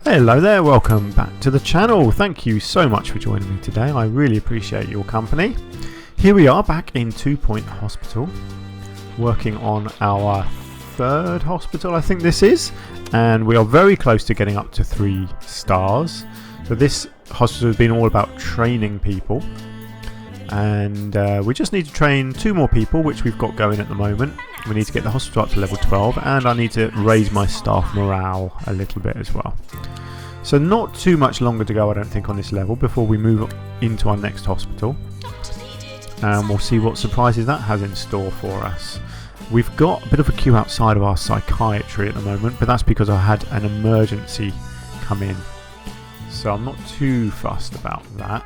Hello there, welcome back to the channel. Thank you so much for joining me today. I really appreciate your company. Here we are back in 2 Point Hospital, working on our third hospital, I think this is, and we are very close to getting up to 3 stars. So this hospital has been all about training people, and we just need to train 2 more people, which we've got going at the moment. We need to get the hospital up to level 12, and I need to raise my staff morale a little bit as well. So not too much longer to go, I don't think, on this level before we move into our next hospital. And we'll see what surprises that has in store for us. We've got a bit of a queue outside of our psychiatry at the moment, but that's because I had an emergency come in. So I'm not too fussed about that.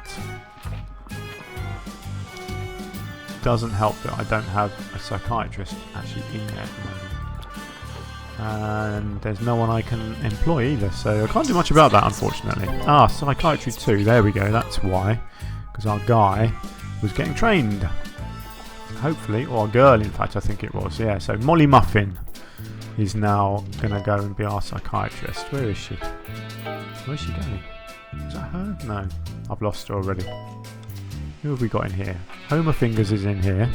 Doesn't help that I don't have a psychiatrist actually in there at the moment. And there's no one I can employ either, so I can't do much about that, unfortunately. Psychiatry 2, there we go, that's why. Because our guy was getting trained. Hopefully, or a girl in fact, I think it was, yeah. So Molly Muffin is now going to go and be our psychiatrist. Where is she? Where's she going? Is that her? No, I've lost her already. Who have we got in here? Homer Fingers is in here.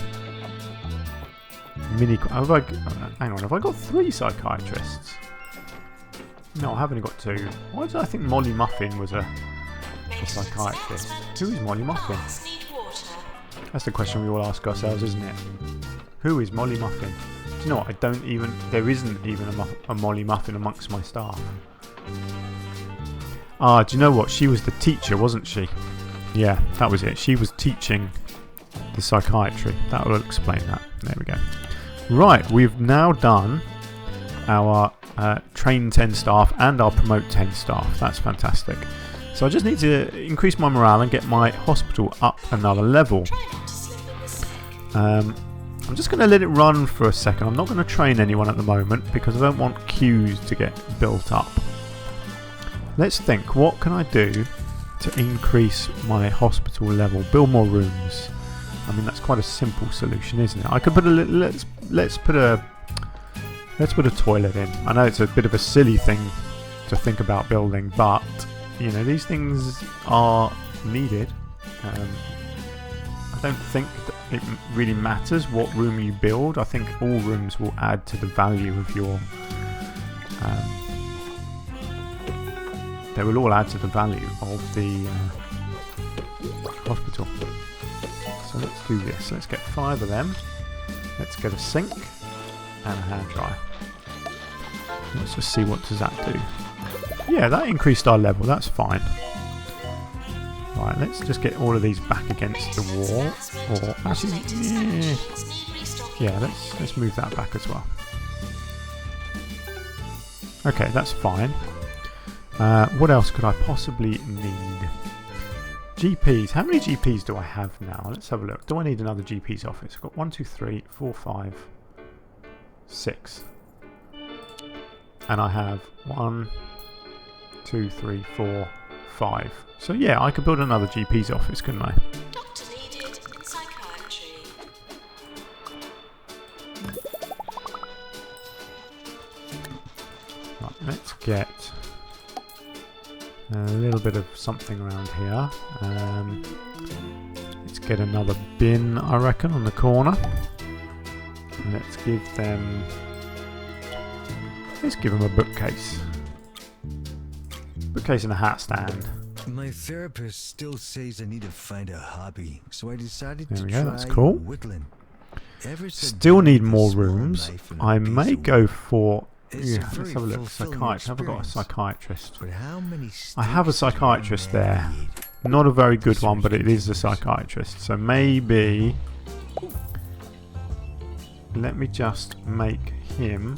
Hang on, have I got 3 psychiatrists? No, I haven't got 2. Why did I think Molly Muffin was a psychiatrist? Who is Molly Muffin? That's the question we all ask ourselves, isn't it? Who is Molly Muffin? Do you know what? There isn't even a Molly Muffin amongst my staff. Do you know what? She was the teacher, wasn't she? Yeah, that was it. She was teaching the psychiatry. That will explain that. There we go. Right, we've now done our train 10 staff and our promote 10 staff. That's fantastic. So I just need to increase my morale and get my hospital up another level. I'm just going to let it run for a second. I'm not going to train anyone at the moment because I don't want queues to get built up. Let's think, what can I do to increase my hospital level? Build more rooms. I mean, that's quite a simple solution, isn't it? I could put let's put a toilet in. I know it's a bit of a silly thing to think about building, but you know, these things are needed. I don't think that it really matters what room you build. I think all rooms will add to the value of your they will all add to the value of the hospital. So let's do this. Let's get 5 of them. Let's get a sink and a hand dryer. Let's just see what does that do. Yeah, that increased our level. That's fine. Right, let's just get all of these back against the wall. Or actually, yeah, let's move that back as well. Okay, that's fine. What else could I possibly need? GPs. How many GPs do I have now? Let's have a look. Do I need another GP's office? I've got 1, 2, 3, 4, 5, 6. And I have 1, 2, 3, 4, 5. So yeah, I could build another GP's office, couldn't I? Doctor needed. Psychiatry. Right, let's get a little bit of something around here. Let's get another bin, I reckon, on the corner. Let's give them a bookcase. Bookcase and a hat stand. My therapist still says I need to find a hobby, so I decided there to we go, try that's cool. whittling. Still need more rooms. I may go for... Yeah, let's have a look. Psychiatrist. Have I got a psychiatrist? I have a psychiatrist there. Not a very good one, but it is a psychiatrist. So maybe... Let me just make him...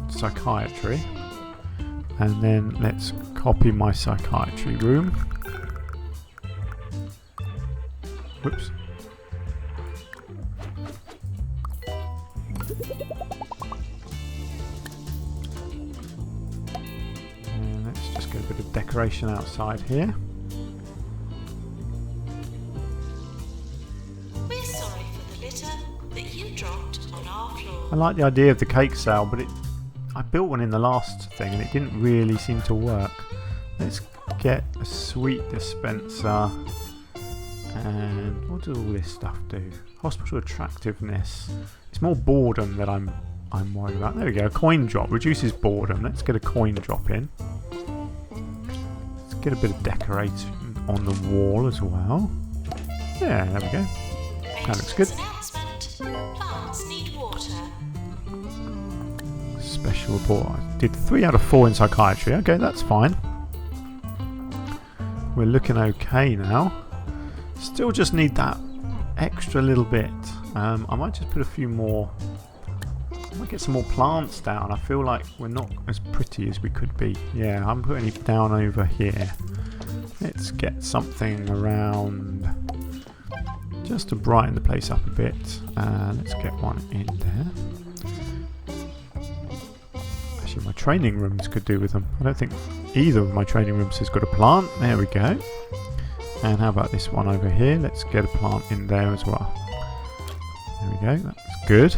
psychiatry. And then let's copy my psychiatry room. Whoops. And let's just get a bit of decoration outside here. We're sorry for the litter that you dropped on our floor. I like the idea of the cake sale, but I built one in the last thing and it didn't really seem to work. Let's get a sweet dispenser. And what does all this stuff do? Hospital attractiveness. It's more boredom that I'm worried about. There we go. A coin drop reduces boredom. Let's get a coin drop in. Let's get a bit of decoration on the wall as well. Yeah, there we go. That looks good. Plants need water. Special report. I did 3 out of 4 in psychiatry. Okay, that's fine. We're looking okay now. Still just need that extra little bit. I might just put a few more. I might get some more plants down. I feel like we're not as pretty as we could be. Yeah, I'm putting it down over here. Let's get something around just to brighten the place up a bit. Let's get one in there. Actually, my training rooms could do with them. I don't think either of my training rooms has got a plant. There we go. And how about this one over here? Let's get a plant in there as well. There we go. That's good.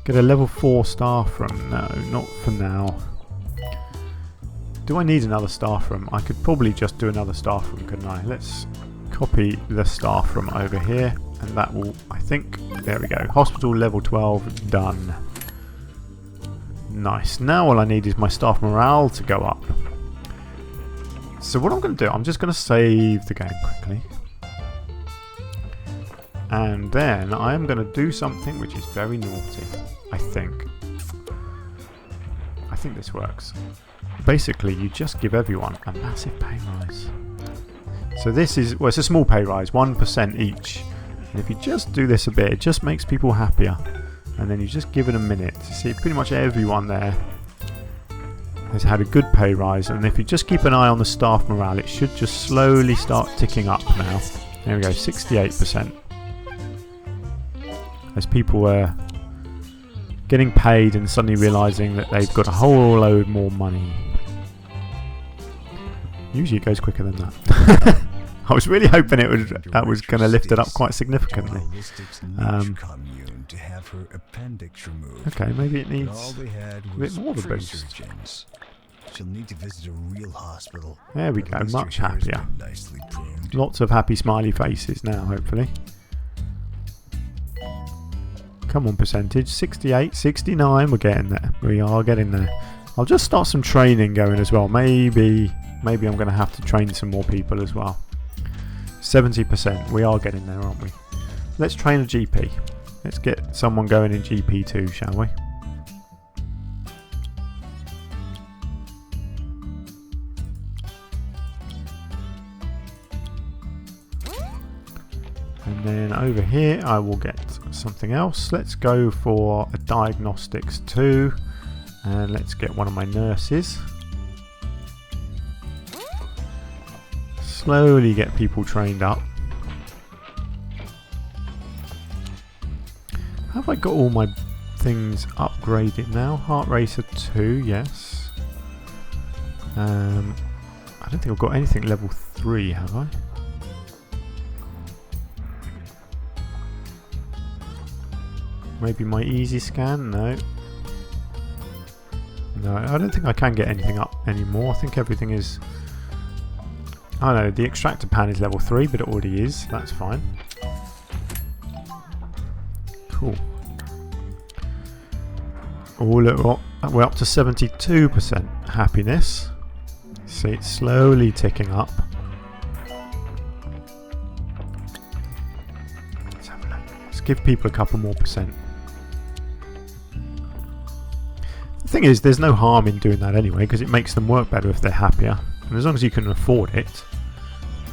Get a level 4 staff room. No, not for now. Do I need another staff room? I could probably just do another staff room, couldn't I? Let's copy the staff room over here. And that will, I think, there we go. Hospital level 12 done. Nice. Now all I need is my staff morale to go up. So what I'm going to do, I'm just going to save the game quickly. And then I am going to do something which is very naughty, I think. I think this works. Basically, you just give everyone a massive pay rise. So this is, well, it's a small pay rise, 1% each. And if you just do this a bit, it just makes people happier. And then you just give it a minute. You see, pretty much everyone there has had a good pay rise, and if you just keep an eye on the staff morale, it should just slowly start ticking up now. There we go, 68%. As people are getting paid and suddenly realising that they've got a whole load more money. Usually it goes quicker than that. I was really hoping that was going to lift it up quite significantly. Okay, maybe it needs a bit more of a boost. She'll need to visit a real hospital. There we go, much happier. Lots of happy smiley faces now, hopefully. Come on, percentage. 68, 69, we're getting there. We are getting there. I'll just start some training going as well. Maybe I'm going to have to train some more people as well. 70%, we are getting there, aren't we? Let's train a GP. Let's get someone going in GP2, shall we? And then over here I will get something else. Let's go for a diagnostics 2, and let's get one of my nurses. Slowly get people trained up. Have I got all my things upgraded now? Heart racer 2, yes. I don't think I've got anything level 3, have I? Maybe my easy scan? No. No, I don't think I can get anything up anymore. I think everything is... I know, the extractor pan is level 3, but it already is. That's fine. Cool. Oh, look, we're up to 72% happiness. See, it's slowly ticking up. Let's have a look. Let's give people a couple more percent. The thing is, there's no harm in doing that anyway, because it makes them work better if they're happier. And as long as you can afford it,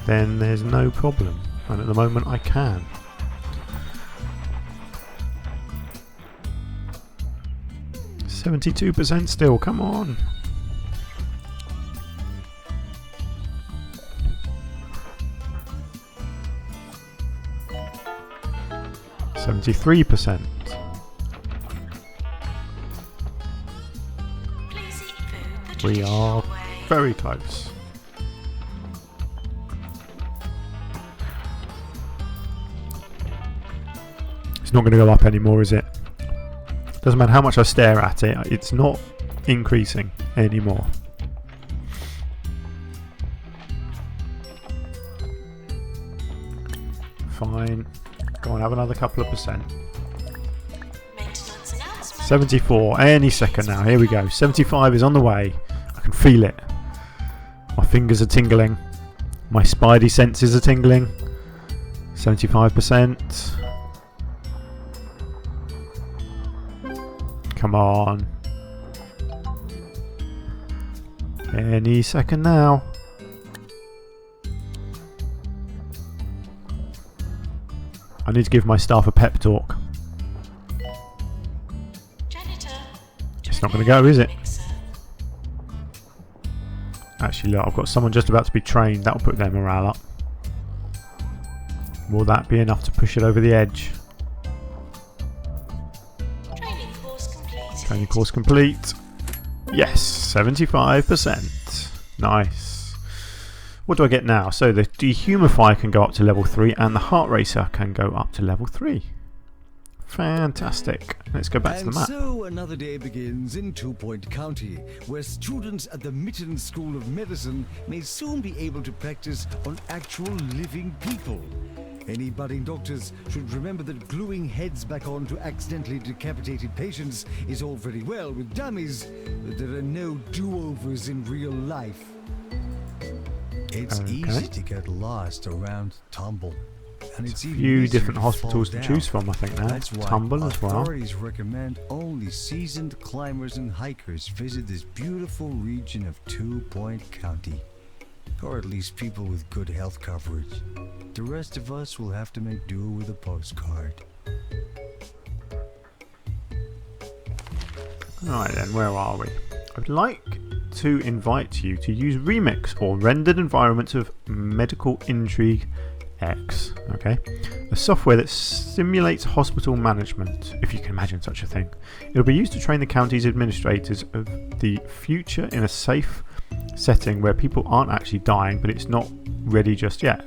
then there's no problem. And at the moment I can. %72% still, come on. %73%. We are very close. It's not going to go up anymore, is it? Doesn't matter how much I stare at it, it's not increasing anymore. Fine. Go on, have another couple of percent. Maintenance announcement. 74, any second now. Here we go. 75 is on the way. I can feel it. My fingers are tingling. My spidey senses are tingling. 75%. Come on. Any second now. I need to give my staff a pep talk. Janitor. It's not going to go, is it? Actually, look, I've got someone just about to be trained. That'll put their morale up. Will that be enough to push it over the edge? Training course complete. Training course complete. Yes, 75%. Nice. What do I get now? So the dehumidifier can go up to level 3 and the heart racer can go up to level 3. Fantastic. Let's go back to the map. So another day begins in 2 Point County, where students at the Mitten School of Medicine may soon be able to practice on actual living people. Any budding doctors should remember that gluing heads back on to accidentally decapitated patients is all very well with dummies, but there are no do-overs in real life. It's easy to get lost around Tumble. And it's A even few easier different to hospitals fall to down. choose from, I think now. That's why Tumble as well. authorities recommend only seasoned climbers and hikers visit this beautiful region of 2 Point County. Or at least people with good health coverage. The rest of us will have to make do with a postcard. Alright then, where are we? I'd like to invite you to use Remix or Rendered Environments of Medical Intrigue X, okay? A software that simulates hospital management, if you can imagine such a thing. It'll be used to train the county's administrators of the future in a safe setting where people aren't actually dying, but it's not ready just yet.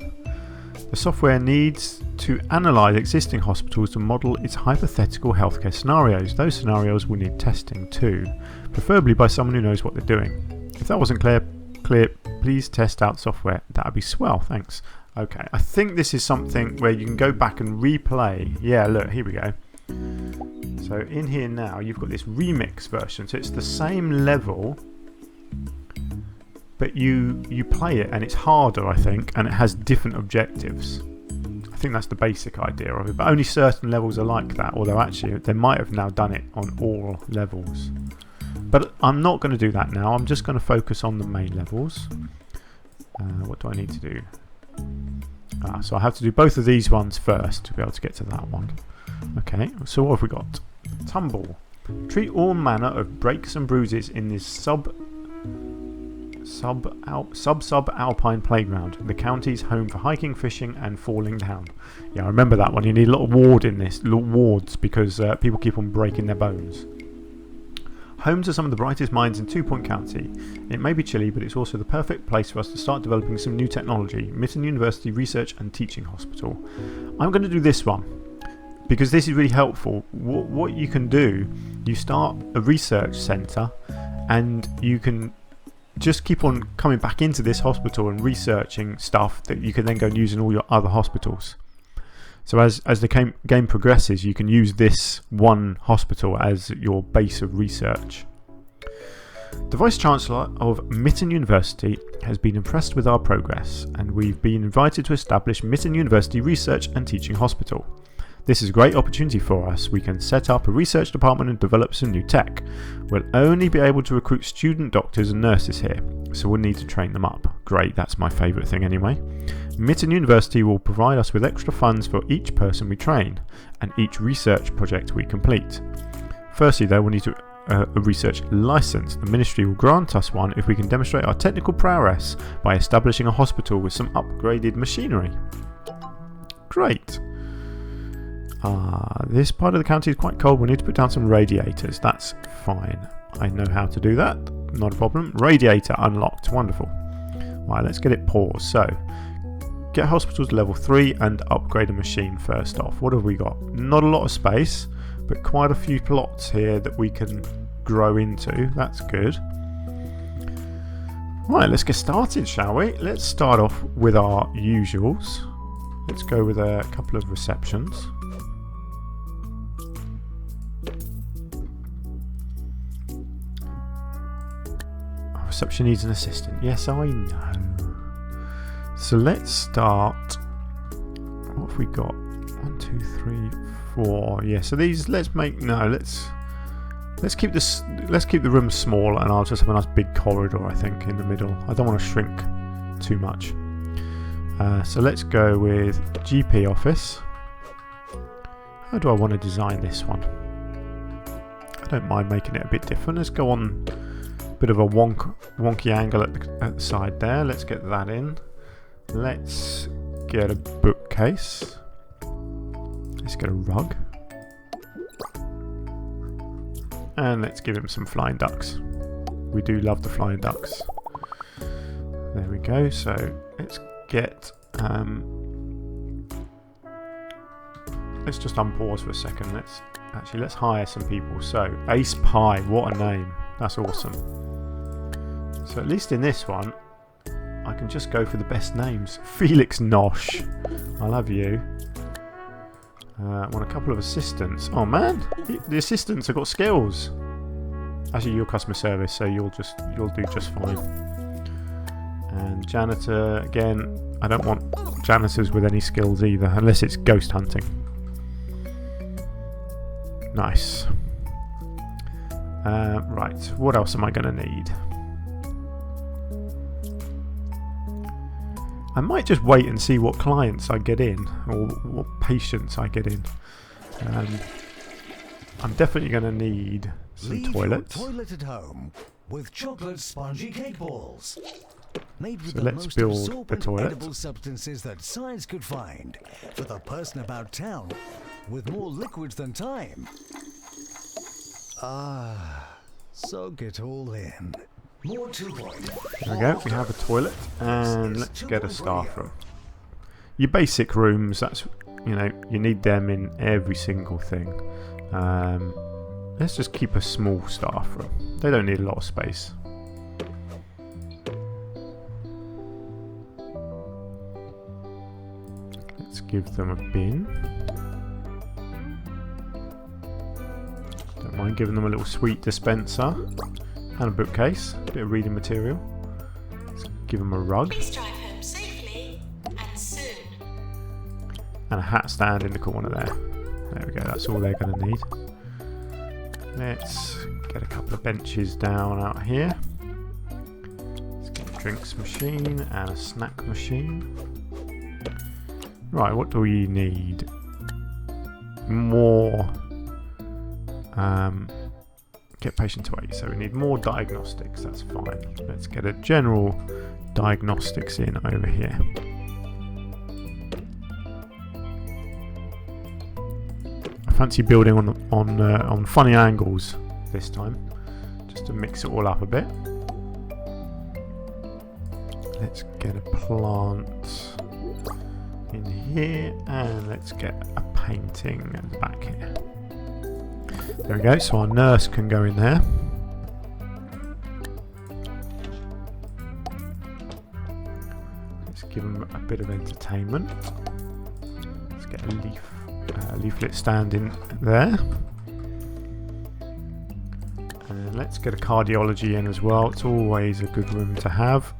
The software needs to analyse existing hospitals to model its hypothetical healthcare scenarios. Those scenarios will need testing too, preferably by someone who knows what they're doing. If that wasn't clear, please test out software. That would be swell, thanks. Okay, I think this is something where you can go back and replay. Yeah, look, here we go. So in here now, you've got this remix version. So it's the same level, but you play it and it's harder, I think, and it has different objectives. I think that's the basic idea of it, but only certain levels are like that, although actually they might have now done it on all levels. But I'm not going to do that now. I'm just going to focus on the main levels. What do I need to do? So I have to do both of these ones first to be able to get to that one. Okay, so what have we got? Tumble. Treat all manner of breaks and bruises in this sub-alpine playground. The county's home for hiking, fishing and falling down. Yeah, I remember that one. You need a little ward in this, little wards, because people keep on breaking their bones. Home to some of the brightest minds in 2 Point County. It may be chilly, but it's also the perfect place for us to start developing some new technology. Mitten University Research and Teaching Hospital. I'm going to do this one because this is really helpful. What you can do, you start a research centre and you can just keep on coming back into this hospital and researching stuff that you can then go and use in all your other hospitals. So as the game progresses, you can use this one hospital as your base of research. The Vice-Chancellor of Mitten University has been impressed with our progress, and we've been invited to establish Mitten University Research and Teaching Hospital. This is a great opportunity for us. We can set up a research department and develop some new tech. We'll only be able to recruit student doctors and nurses here, so we'll need to train them up. Great, that's my favourite thing anyway. Mitten University will provide us with extra funds for each person we train and each research project we complete. Firstly though, we'll need a research licence. The Ministry will grant us one if we can demonstrate our technical prowess by establishing a hospital with some upgraded machinery. Great. This part of the county is quite cold. We need to put down some radiators. That's fine. I know how to do that. Not a problem. Radiator unlocked. Wonderful. Right, let's get it paused. So, get hospitals level 3 and upgrade a machine first off. What have we got? Not a lot of space, but quite a few plots here that we can grow into. That's good. Right, let's get started, shall we? Let's start off with our usuals. Let's go with a couple of receptions. Our reception needs an assistant. Yes, I know. So let's start. What have we got? 1, 2, 3, 4. Yeah. So these. Let's keep this. Let's keep the room small, and I'll just have a nice big corridor. I think in the middle. I don't want to shrink too much. So let's go with GP office. How do I want to design this one? I don't mind making it a bit different. Let's go on a bit of a wonky angle at the side there. Let's get that in. Let's get a bookcase. Let's get a rug. And let's give him some flying ducks. We do love the flying ducks. There we go. So let's get... let's just unpause for a second. Let's hire some people. So Ace Pie, what a name. That's awesome. So at least in this one, I can just go for the best names. Felix Nosh. I'll have you. I want a couple of assistants. Oh man, the assistants have got skills. Actually, you're customer service, so you'll do just fine. And janitor, again, I don't want janitors with any skills either, unless it's ghost hunting. Nice. Right, what else am I going to need? I might just wait and see what clients I get in, or what patients I get in. I'm definitely going to need some toilets. Your toilet at home with chocolate spongy cake balls. Made with So the let's most build the absorbent toilet. edible substances that science could find. For the person about town with more liquids than time. Soak it all in. More 2.0. There we go, we have a toilet, and let's get a staff room. Your basic rooms, that's, you need them in every single thing. Let's just keep a small staff room. They don't need a lot of space. Let's give them a bin. Don't mind giving them a little sweet dispenser. And a bookcase, a bit of reading material. Let's give them a rug. Please drive home safely and soon. And a hat stand in the corner there. There we go, that's all they're going to need. Let's get a couple of benches down out here. Let's get a drinks machine and a snack machine. Right, what do we need? More... get patient to 8, so we need more diagnostics, that's fine. Let's get a general diagnostics in over here. I fancy building on funny angles this time, just to mix it all up a bit. Let's get a plant in here, and let's get a painting at the back here. There we go, so our nurse can go in there. Let's give them a bit of entertainment. Let's get a leaflet stand in there. And let's get a cardiology in as well. It's always a good room to have.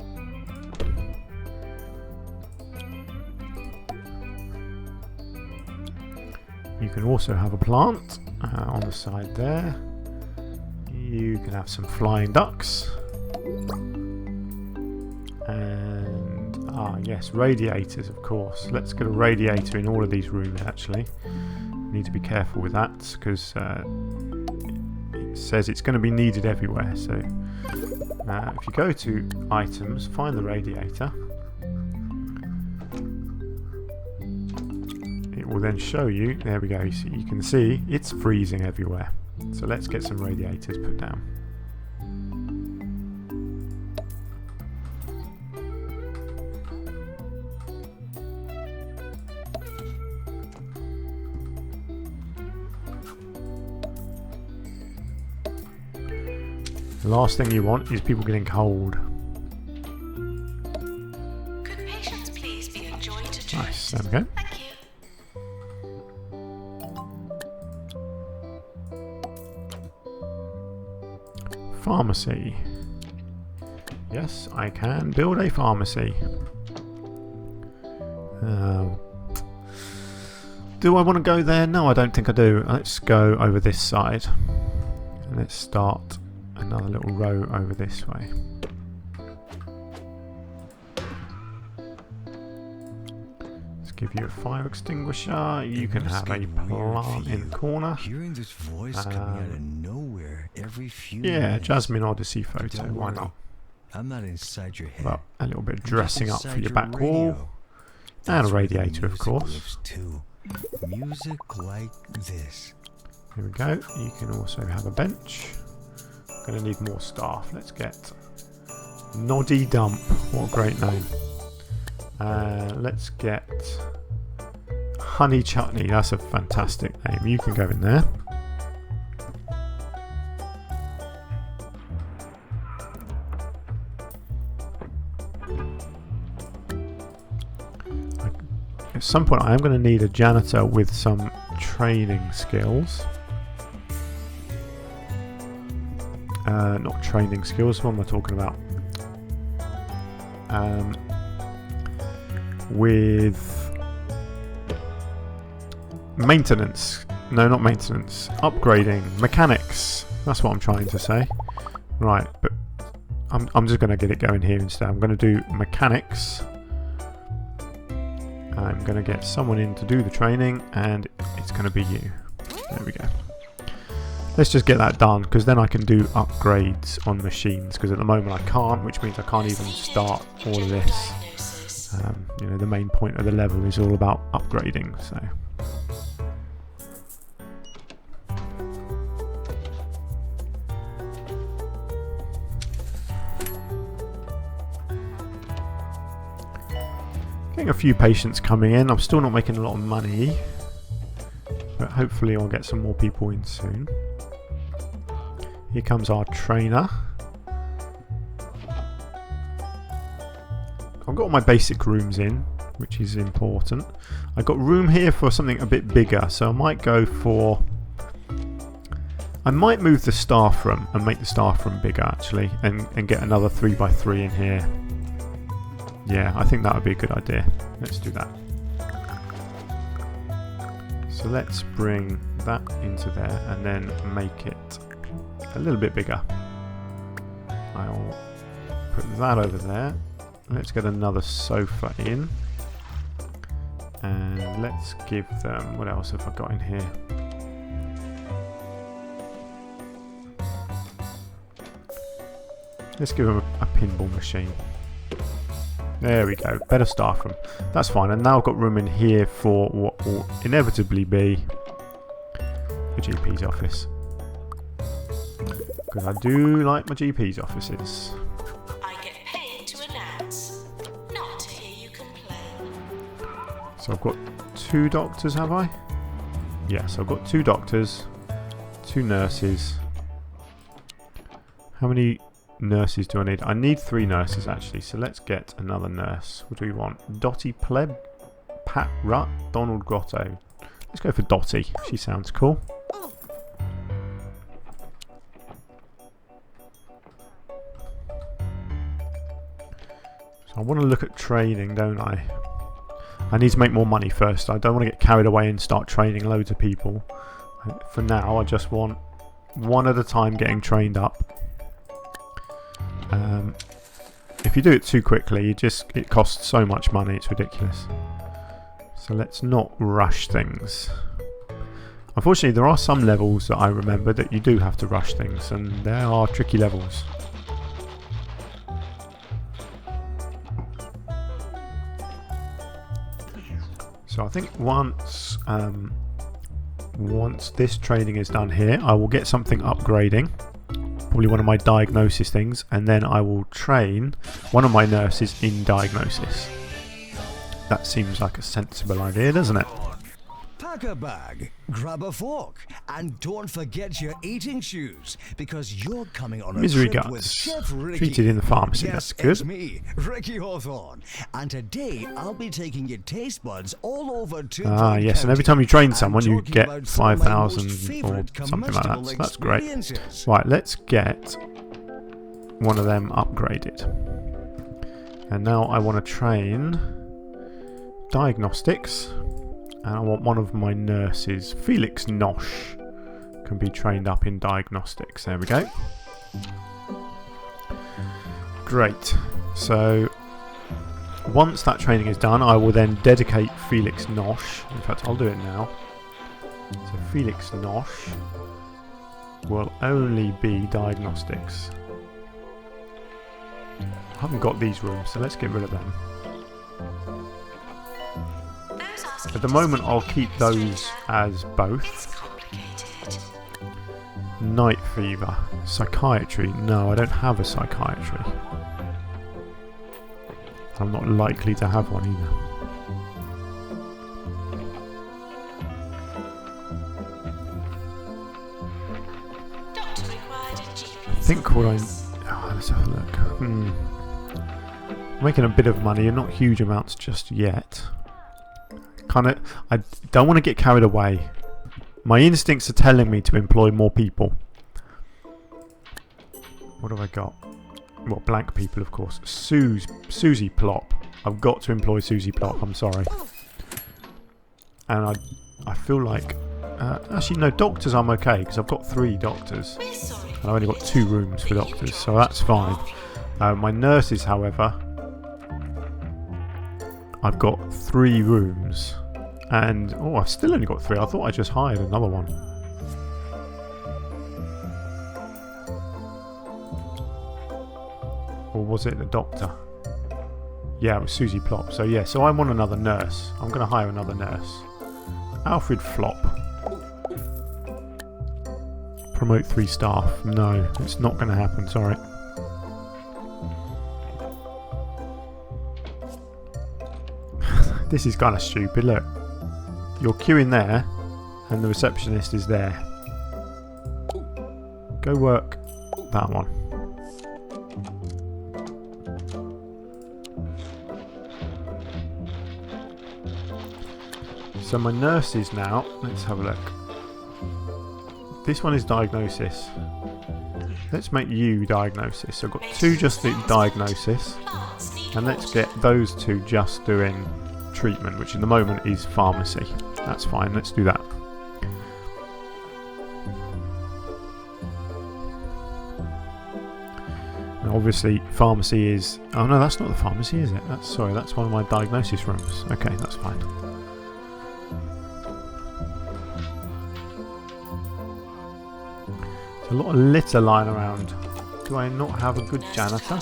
You can also have a plant. On the side there, you can have some flying ducks, and yes, radiators, of course. Let's get a radiator in all of these rooms. Actually, need to be careful with that because it says it's going to be needed everywhere. So if you go to items, find the radiator. Will then show you, there we go, so you can see it's freezing everywhere. So let's get some radiators put down. The last thing you want is people getting cold. Could patients please be enjoyed to Nice, there we go. Thank you. Pharmacy. Yes, I can build a pharmacy. Do I want to go there? No, I don't think I do. Let's go over this side. And let's start another little row over this way. Let's give you a fire extinguisher. You can have a plant in the corner. Hearing this voice coming out of nowhere every few Yeah, minutes. Jasmine Odyssey photo. Don't Why worry, not? I'm not inside your head. Well, a little bit of I'm just dressing up for inside your back wall. radio. And a That's where the radiator, of music course. lives too. Music like this. Here we go. You can also have a bench. Going to need more staff. Let's get Noddy Dump. What a great name. Let's get Honey Chutney. That's a fantastic name. You can go in there. At some point I am going to need a janitor with some training skills. Not training skills, what am I talking about? With maintenance. No, not maintenance. Upgrading. Mechanics. That's what I'm trying to say. Right, but I'm just going to get it going here instead. I'm going to do mechanics. I'm going to get someone in to do the training, and it's going to be you. There we go. Let's just get that done, because then I can do upgrades on machines, because at the moment I can't, which means I can't even start all of this. You know, the main point of the level is all about upgrading, so... Getting a few patients coming in. I'm still not making a lot of money, but hopefully I'll get some more people in soon. Here comes our trainer. I've got all my basic rooms in, which is important. I've got room here for something a bit bigger, so I might go for... I might move the staff room and make the staff room bigger actually, and get another 3x3 in here. Yeah, I think that would be a good idea. Let's do that. So let's bring that into there and then make it a little bit bigger. I'll put that over there. Let's get another sofa in. And let's give them... What else have I got in here? Let's give them a pinball machine. There we go, better staff room. That's fine, and now I've got room in here for what will inevitably be the GP's office. Because I do like my GP's offices. I get paid to announce, not to hear you complain. So I've got 2 doctors, have I? Yes, I've got 2 doctors, 2 nurses. How many nurses do I need? I need 3 nurses actually, so let's get another nurse. What do we want? Dottie Pleb, Pat Rutt, Donald Grotto. Let's go for Dottie. She sounds cool. So I want to look at training, don't I? I need to make more money first. I don't want to get carried away and start training loads of people. For now, I just want one at a time getting trained up. If you do it too quickly, it costs so much money, it's ridiculous. So let's not rush things. Unfortunately, there are some levels that I remember that you do have to rush things, and there are tricky levels. So I think once this training is done here, I will get something upgrading. Probably one of my diagnosis things, and then I will train one of my nurses in diagnosis. That seems like a sensible idea, doesn't it? Pack a bag, grab a fork, and don't forget your eating shoes, because you're coming on a Misery trip with guts. Chef Ricky. Treated in the pharmacy, Yes, that's good. It's me, Ricky Hawthorne, and today I'll be taking your taste buds all over 2 Ah, Point yes, and every County time you train and someone, you talking get about some of my 5,000 most or favourite something like that. So comestible that's great. experiences. Right, let's get one of them upgraded. And now I want to train diagnostics. And I want one of my nurses, Felix Nosh, can be trained up in diagnostics. There we go. Great. So once that training is done, I will then dedicate Felix Nosh. In fact, I'll do it now. So Felix Nosh will only be diagnostics. I haven't got these rooms, so let's get rid of them. At the moment, I'll keep those as both. Night fever. Psychiatry. No, I don't have a psychiatry. I'm not likely to have one either. I think what let's have a look. Making a bit of money, and not huge amounts just yet. I don't want to get carried away. My instincts are telling me to employ more people. What have I got? Well, blank people, of course. Susie Plop. I've got to employ Susie Plop. I'm sorry. And I feel like actually no, doctors I'm okay because I've got 3 doctors and I've only got 2 rooms for doctors, so that's fine. My nurses, however, I've got 3 rooms. And, oh, I've still only got 3. I thought I just hired another one. Or was it the doctor? Yeah, it was Susie Plop. So, yeah, so I want another nurse. I'm going to hire another nurse. Alfred Flop. Promote 3 staff. No, it's not going to happen, sorry. This is kind of stupid, look. You're queuing there, and the receptionist is there. Go work that one. So my nurses now, let's have a look. This one is diagnosis. Let's make you diagnosis. So I've got 2 just doing diagnosis, and let's get those 2 just doing treatment, which in the moment is pharmacy. That's fine, let's do that. Now obviously pharmacy is... oh no, that's not the pharmacy, is it? Sorry, that's one of my diagnosis rooms. Okay, that's fine. There's a lot of litter lying around. Do I not have a good janitor?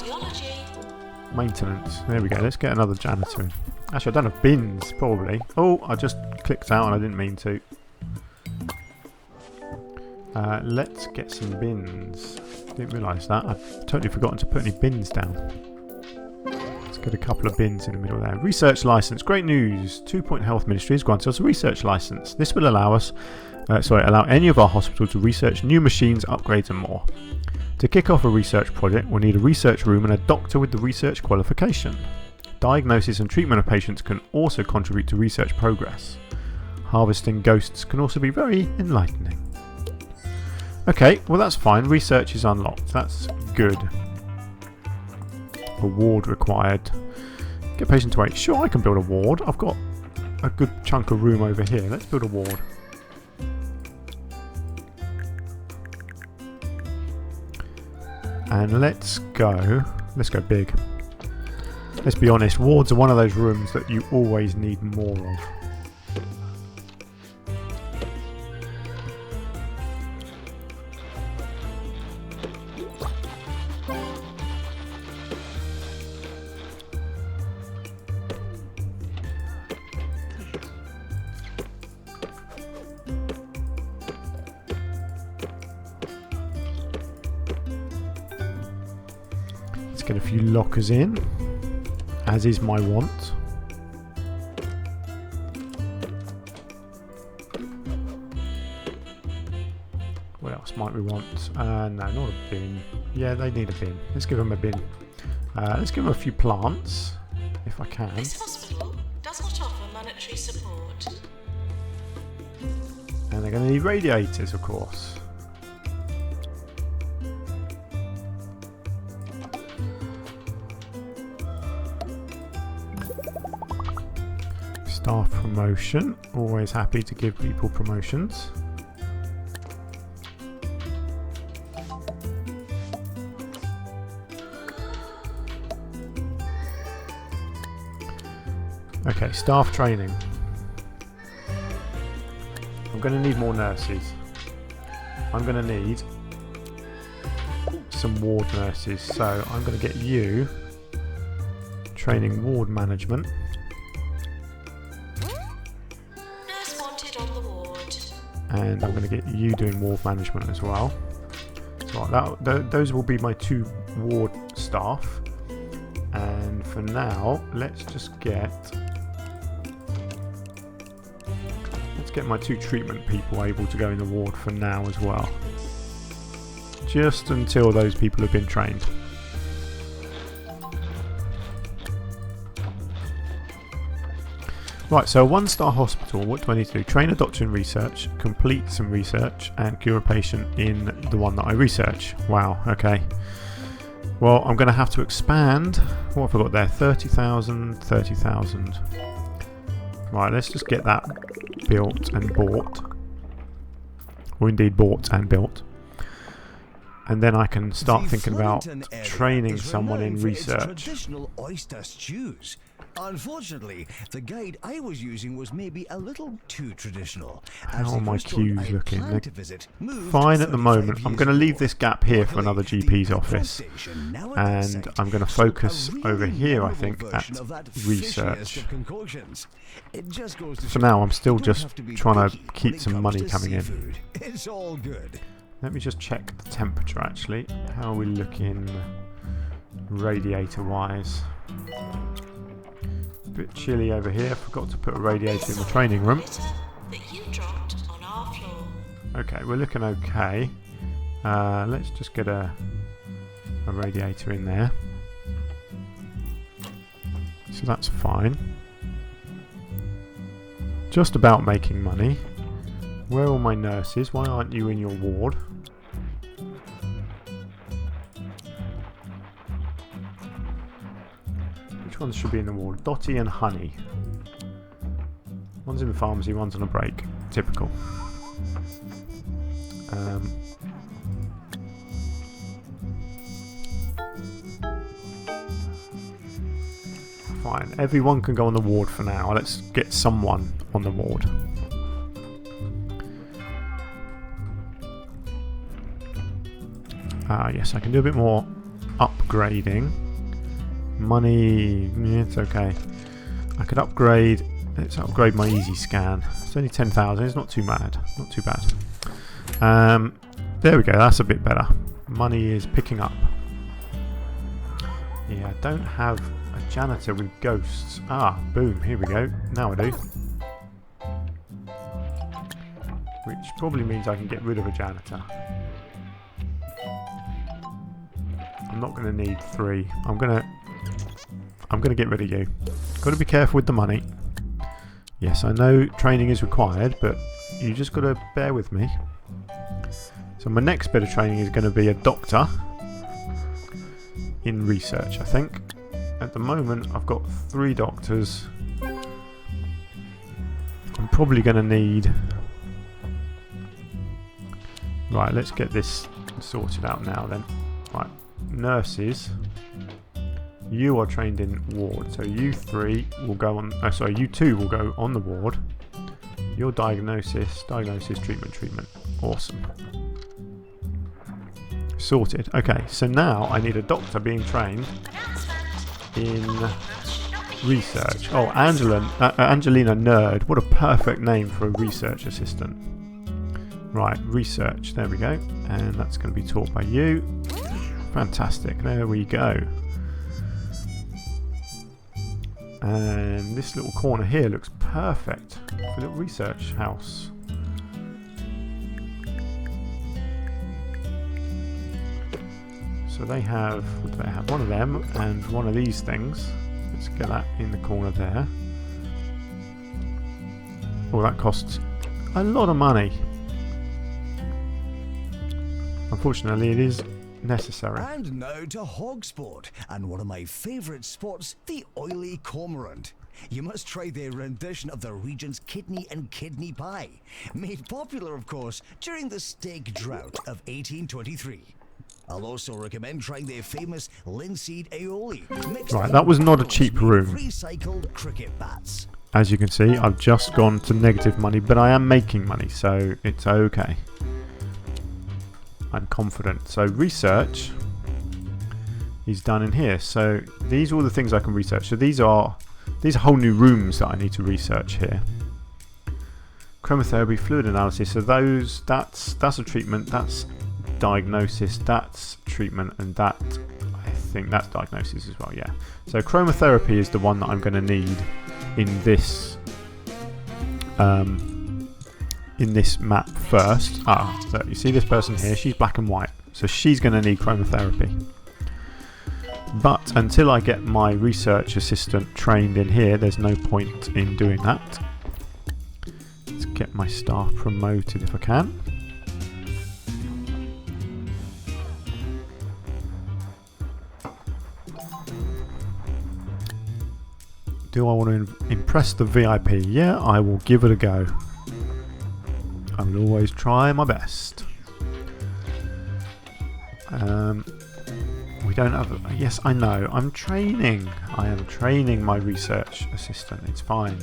Maintenance. There we go, let's get another janitor in. Actually, I don't have bins, probably. Oh, I just clicked out and I didn't mean to. Let's get some bins. Didn't realise that. I've totally forgotten to put any bins down. Let's get a couple of bins in the middle there. Research license. Great news. 2 Point Health Ministry has granted us a research license. This will allow us, allow any of our hospitals to research new machines, upgrades and more. To kick off a research project, we'll need a research room and a doctor with the research qualification. Diagnosis and treatment of patients can also contribute to research progress. Harvesting ghosts can also be very enlightening. Okay, well that's fine. Research is unlocked. That's good. A ward required. Get patient to wait. Sure, I can build a ward. I've got a good chunk of room over here. Let's build a ward. And let's go big. Let's be honest, wards are one of those rooms that you always need more of. Let's get a few lockers in, as is my want. else might we want? No, not a bin. Yeah, they need a bin. Let's give them a bin. Let's give them a few plants, if I can. This hospital does not offer monetary support. And they're going to need radiators, of course. Staff promotion. Always happy to give people promotions. Okay, staff training. I'm going to need more nurses. I'm going to need some ward nurses. So I'm going to get you training ward management. Nurse wanted on the ward. And I'm going to get you doing ward management as well. So those will be my 2 ward staff. And for now, let's get my 2 treatment people able to go in the ward for now as well. Just until those people have been trained. Right, so a 1-star hospital, what do I need to do? Train a doctor in research, complete some research, and cure a patient in the one that I research. Wow, okay. Well, I'm going to have to expand. What have I got there? 30,000, 30,000. Right, let's just get that built and bought. Or indeed bought and built. And then I can start thinking about training someone in research. Traditional oyster stews. Unfortunately, the guide I was using was maybe a little too traditional. How are my queues looking? They're fine at the moment. I'm going to leave this gap here for another GP's office. And I'm going to focus over here, I think, at research. For now, I'm still just trying to keep some money coming in. It's all good. Let me just check the temperature, actually. How are we looking radiator-wise? A bit chilly over here. Forgot to put a radiator in the training room. That you dropped on our floor. Okay, we're looking okay. Let's just get a radiator in there. So that's fine. Just about making money. Where are all my nurses? Why aren't you in your ward? Which ones should be in the ward? Dotty and Honey. One's in the pharmacy, one's on a break. Typical. Fine. Everyone can go on the ward for now. Let's get someone on the ward. Yes, I can do a bit more upgrading. Money, yeah, it's okay. I could upgrade. Let's upgrade my easy scan. It's only 10,000. It's not too bad. Not too bad. There we go. That's a bit better. Money is picking up. Yeah, I don't have a janitor with ghosts. Boom. Here we go. Now I do. Which probably means I can get rid of a janitor. I'm not going to need 3. I'm going to get rid of you. Got to be careful with the money. Yes, I know training is required, but you just got to bear with me. So my next bit of training is going to be a doctor in research, I think. At the moment, I've got 3 doctors. I'm probably going to need... Right, let's get this sorted out now then. Right. Nurses, you are trained in ward, so you 3 will go on. You 2 will go on the ward. Your diagnosis, treatment. Awesome. Sorted. Okay, so now I need a doctor being trained in research. Oh, Angelina Nerd. What a perfect name for a research assistant. Right, research. There we go, and that's going to be taught by you. Fantastic, there we go. And this little corner here looks perfect for a little research house. So they have, what do they have? One of them and one of these things. Let's get that in the corner there. Oh, that costs a lot of money. Unfortunately, it is necessary. And now to hog sport, and one of my favourite spots, the oily cormorant. You must try their rendition of the region's kidney and kidney pie, made popular, of course, during the steak drought of 1823. I'll also recommend trying their famous linseed aioli. Right, that was not a cheap room. Recycled cricket bats. As you can see, I've just gone to negative money, but I am making money, so it's okay. I'm confident. So research is done in here. So these are all the things I can research. So these are whole new rooms that I need to research here. Chromotherapy, fluid analysis. So that's a treatment. That's diagnosis. That's treatment, and that I think that's diagnosis as well. Yeah. So chromotherapy is the one that I'm going to need in this map first. So you see this person here, she's black and white, so she's going to need chromotherapy. But until I get my research assistant trained in here, there's no point in doing that. Let's get my staff promoted if I can. Do I want to impress the VIP? Yeah, I will give it a go. I will always try my best. We don't have... Yes, I know. I'm training. I am training my research assistant. It's fine.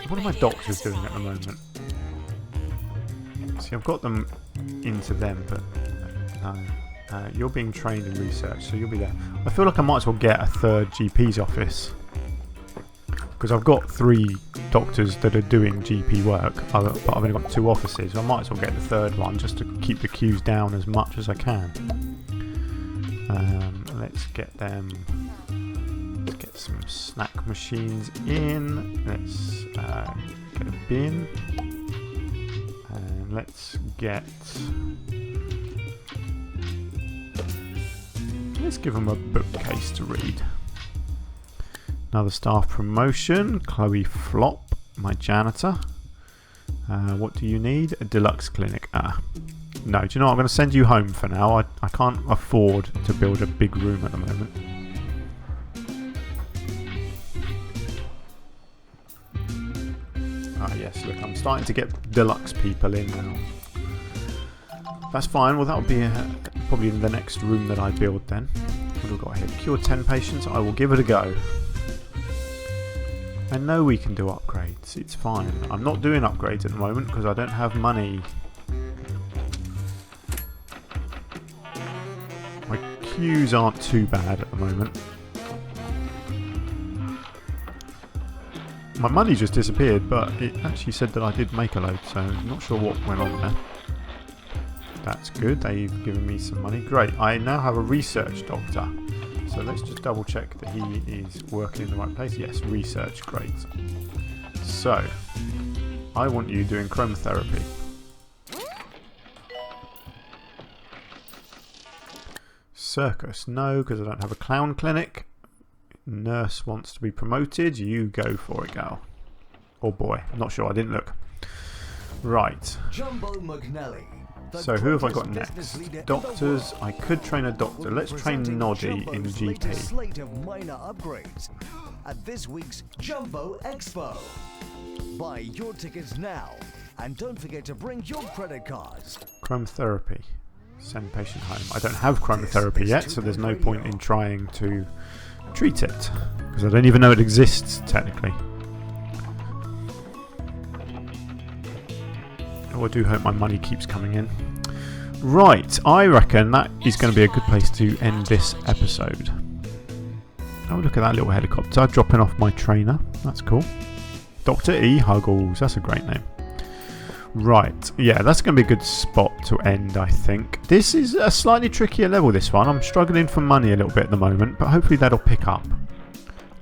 What are my doctors doing at the moment? See, I've got them into them, but no. You're being trained in research, so you'll be there. I feel like I might as well get a third GP's office, because I've got 3 doctors that are doing GP work, but I've only got 2 offices. So I might as well get the third one just to keep the queues down as much as I can. Let's get them. Let's get some snack machines in. Let's get a bin, and let's get. Let's give them a bookcase to read. Another staff promotion. Chloe Flop, my janitor. What do you need? A deluxe clinic. No, do you know what? I'm going to send you home for now. I can't afford to build a big room at the moment. Yes, look, I'm starting to get deluxe people in now. That's fine. Well, that'll be probably in the next room that I build then. What have we got here? Cure 10 patients. I will give it a go. I know we can do upgrades. It's fine. I'm not doing upgrades at the moment because I don't have money. My queues aren't too bad at the moment. My money just disappeared, but it actually said that I did make a load, so I'm not sure what went on there. That's good, they've given me some money. Great, I now have a research doctor. So let's just double check that he is working in the right place. Yes, research, great. So, I want you doing chromotherapy. Circus, no, because I don't have a clown clinic. Nurse wants to be promoted. You go for it, gal. Or boy, I'm not sure, I didn't look. Right. Jumbo McNally. So who have I got next? Doctors. I could train a doctor. Let's train Noddy in GP. Slate of minor upgrades at this week's Jumbo Expo. Buy your tickets now, and don't forget to bring your credit cards. Chromotherapy. Send patient home. I don't have chromotherapy yet, so there's no point in trying to treat it because I don't even know it exists technically. Oh, I do hope my money keeps coming in. Right, I reckon that is going to be a good place to end this episode. Oh, look at that little helicopter dropping off my trainer. That's cool. Dr. E. Huggles. That's a great name. Right, yeah, that's going to be a good spot to end, I think. This is a slightly trickier level, this one. I'm struggling for money a little bit at the moment, but hopefully that'll pick up.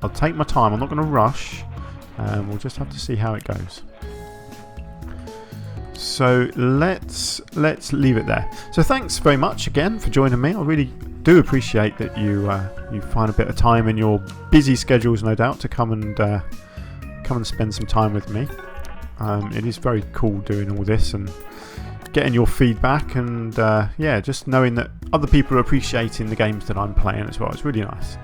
I'll take my time. I'm not going to rush. We'll just have to see how it goes. So let's leave it there. So thanks very much again for joining me. I really do appreciate that you find a bit of time in your busy schedules, no doubt, to come and spend some time with me. It is very cool doing all this and getting your feedback, and just knowing that other people are appreciating the games that I'm playing as well. It's really nice.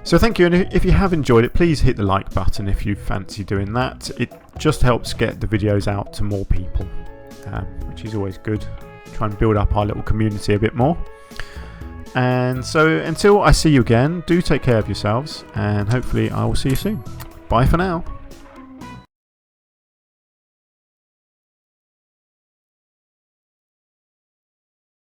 So thank you, and if you have enjoyed it, please hit the like button if you fancy doing that. It just helps get the videos out to more people, which is always good. Try and build up our little community a bit more. And so until I see you again, do take care of yourselves, and hopefully I will see you soon. Bye for now.